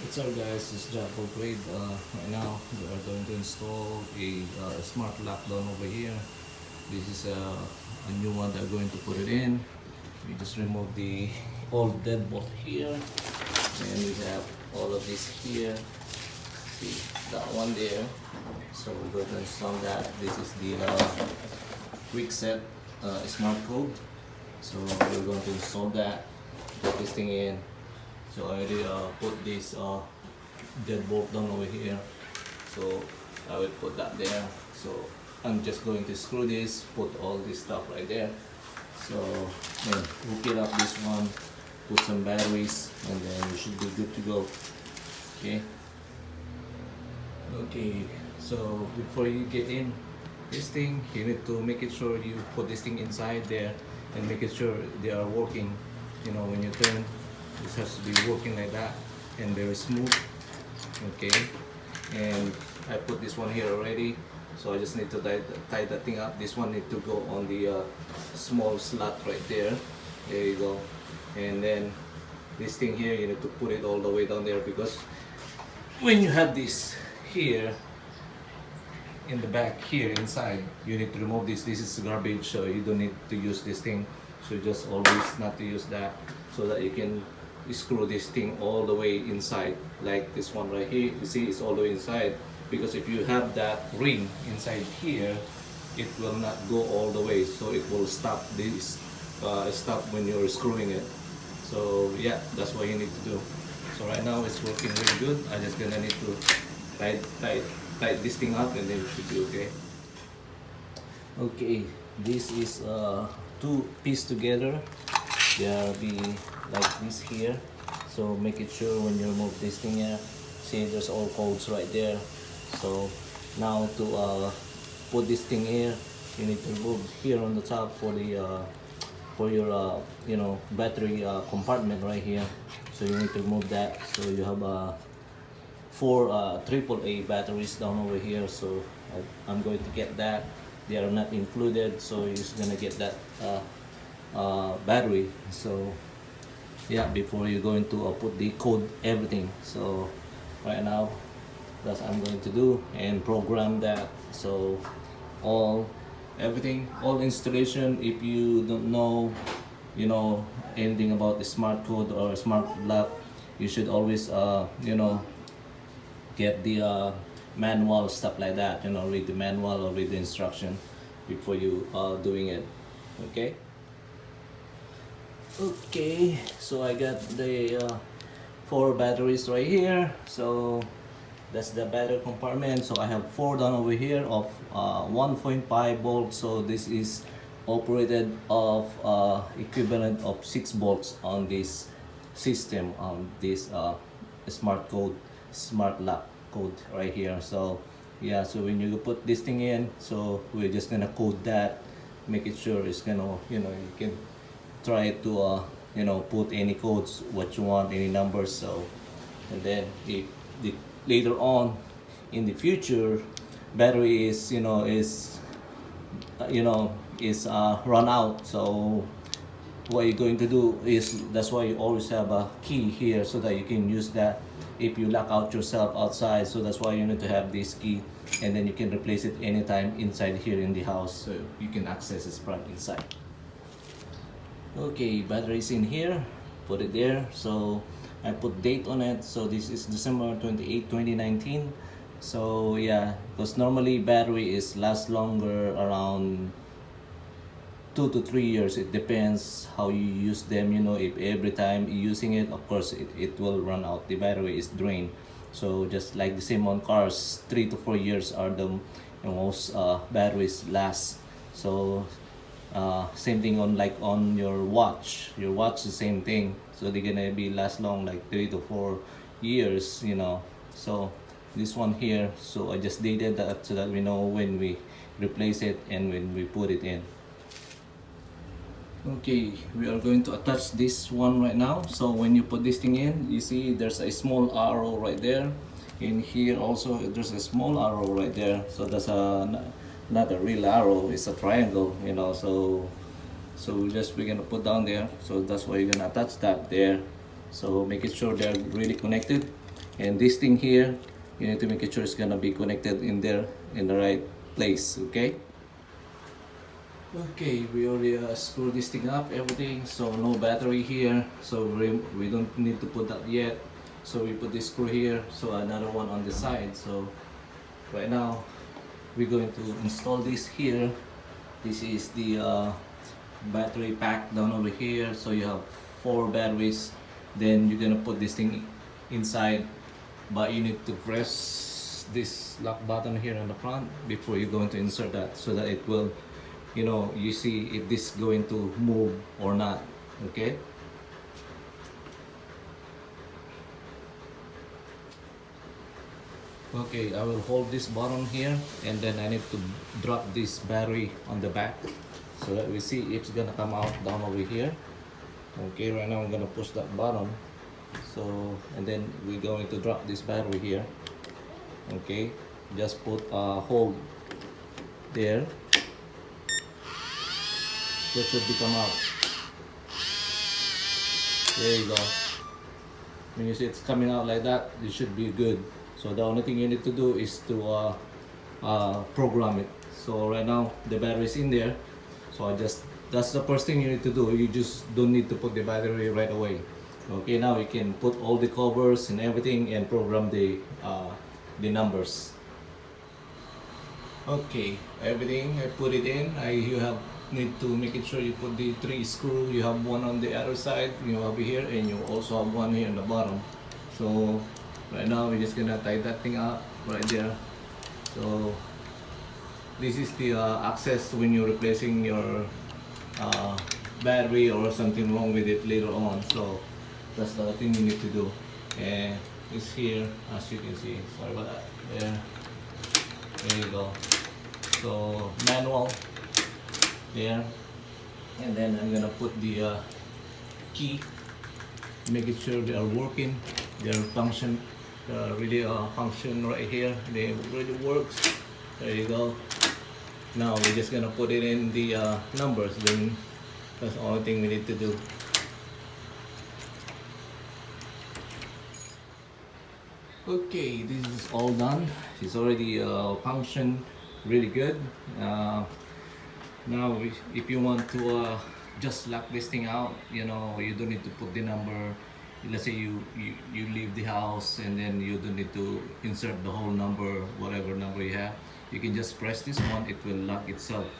What's up guys, it's Jack Grade. Right now we are going to install a smart lockdown over here. This is a new one that we're going to put it in. We just remove the old deadbolt here, and we have all of this here. See that one there. So we're going to install that. This is the KWIKSET smart code. So we're going to install that, put this thing in. So I already put this deadbolt down over here. So I will put that there. So I'm just going to screw this, put all this stuff right there. So then hook it up this one, put some batteries, and then you should be good to go. Okay. Okay. So before you get in this thing, you need to make it sure you put this thing inside there and make it sure they are working. You know, when you turn, this has to be working like that and very smooth. Okay, and I put this one here already, so I just need to tie that thing up. This one need to go on the small slot right there. There you go. And then this thing here, you need to put it all the way down there, because when you have this here in the back here inside, you need to remove this. This is garbage, so you don't need to use this thing. So just always not to use that, so that you can screw this thing all the way inside, like this one right here. You see, it's all the way inside, because if you have that ring inside here, it will not go all the way, so it will stop this stop when you're screwing it. So yeah, that's what you need to do. So right now it's working really good. I just gonna need to tie this thing up, and then it should be okay. Okay, this is two piece together. They'll be like this here. So make it sure when you remove this thing here, see there's all codes right there. So now to put this thing here, you need to remove here on the top for the for your you know, battery compartment right here. So you need to remove that. So you have four AAA batteries down over here. So I'm going to get that. They are not included, so you're just gonna get that battery. So yeah, before you're going to put the code, everything. So right now that's what I'm going to do and program that. So everything, all installation, if you don't know, you know, anything about the smart code or smart lock, you should always you know, get the manual, stuff like that. You know, read the manual or read the instruction before you doing it. Okay. Okay, so I got the four batteries right here. So that's the battery compartment. So I have four down over here of 1.5 volts. So this is operated of equivalent of 6 volts on this system, on this smart lock code right here. So yeah, so when you put this thing in, so we're just gonna code that, make it sure it's gonna, you know, you can try to you know, put any codes what you want, any numbers. So and then if later on in the future battery is, you know, is run out, so what you're going to do is, that's why you always have a key here, so that you can use that if you lock out yourself outside. So that's why you need to have this key, and then you can replace it anytime inside here in the house, so you can access it from inside. Okay, batteries in here, put it there. So I put date on it, so this is December 28, 2019. So yeah, because normally battery is last longer, around 2 to 3 years. It depends how you use them. You know, if every time you're using it, of course it will run out, the battery is drained. So just like the same on cars, 3 to 4 years are the most batteries last. So same thing on, like on your watch the same thing. So they're gonna be last long, like 3 to 4 years, you know. So this one here, so I just dated that so that we know when we replace it and when we put it in. Okay, we are going to attach this one right now. So when you put this thing in, you see there's a small arrow right there. In here also there's a small arrow right there. So that's not a real arrow, it's a triangle, you know. So we're gonna put down there. So that's why you're gonna attach that there. So make it sure they're really connected. And this thing here, you need to make sure it's gonna be connected in there in the right place. Okay. Okay, we already screwed this thing up, everything, so no battery here, so we don't need to put that yet. So we put this screw here, so another one on the side. So right now we're going to install this here. This is the battery pack down over here, so you have 4 batteries. Then you're gonna put this thing inside, but you need to press this lock button here on the front before you're going to insert that, so that it will, you know, you see if this is going to move or not. Okay. Okay, I will hold this button here, and then I need to drop this battery on the back so that we see if it's gonna come out down over here. Okay, right now I'm gonna push that button, so, and then we're going to drop this battery here. Okay, just put a hold there. That should be come out. There you go. When you see it's coming out like that, it should be good. So the only thing you need to do is to program it. So right now the battery is in there. So that's the first thing you need to do. You just don't need to put the battery right away. Okay, now you can put all the covers and everything and program the numbers. Okay, everything I put it in. You have need to make it sure you put the 3 screw. You have one on the other side, you have here, and you also have one here on the bottom. So right now we're just gonna tie that thing up right there. So this is the access when you're replacing your battery or something wrong with it later on. So that's the thing you need to do. And it's here, as you can see. Sorry about that. There you go. So manual there, and then I'm gonna put the key, making sure they are working, they are function, really function right here. They really works. There you go. Now we're just gonna put it in the numbers. Then that's the only thing we need to do. Okay, this is all done. It's already function really good. Now, if you want to just lock this thing out, you know, you don't need to put the number. Let's say you leave the house, and then you don't need to insert the whole number, whatever number you have. You can just press this one, it will lock itself.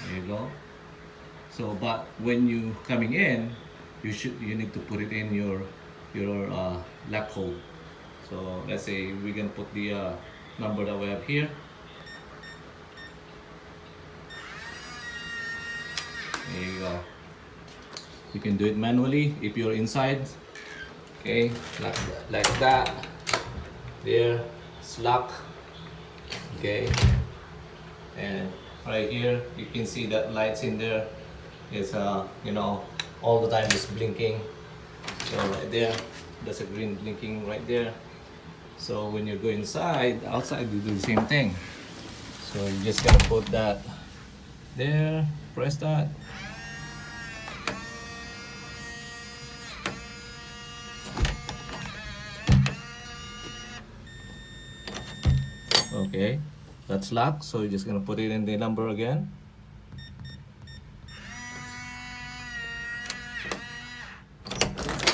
There you go. So, but when you coming in, you need to put it in your lock hole. So let's say we're gonna put the number that we have here. There you go. You can do it manually if you're inside. Okay, like that. There, it's locked. Okay, and right here you can see that lights in there. It's you know, all the time it's blinking. So right there, there's a green blinking right there. So when you go outside you do the same thing. So you're just gonna put that there, press that. Okay, that's locked, so you're just gonna put it in the number again.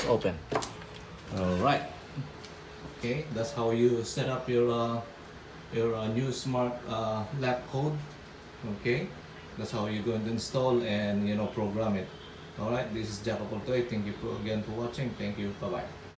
Open. All right. Okay, that's how you set up your new smart lock code. Okay, that's how you're going to install and, you know, program it. All right, this is Jacob Altoy. Thank you again for watching. Thank you. Bye bye.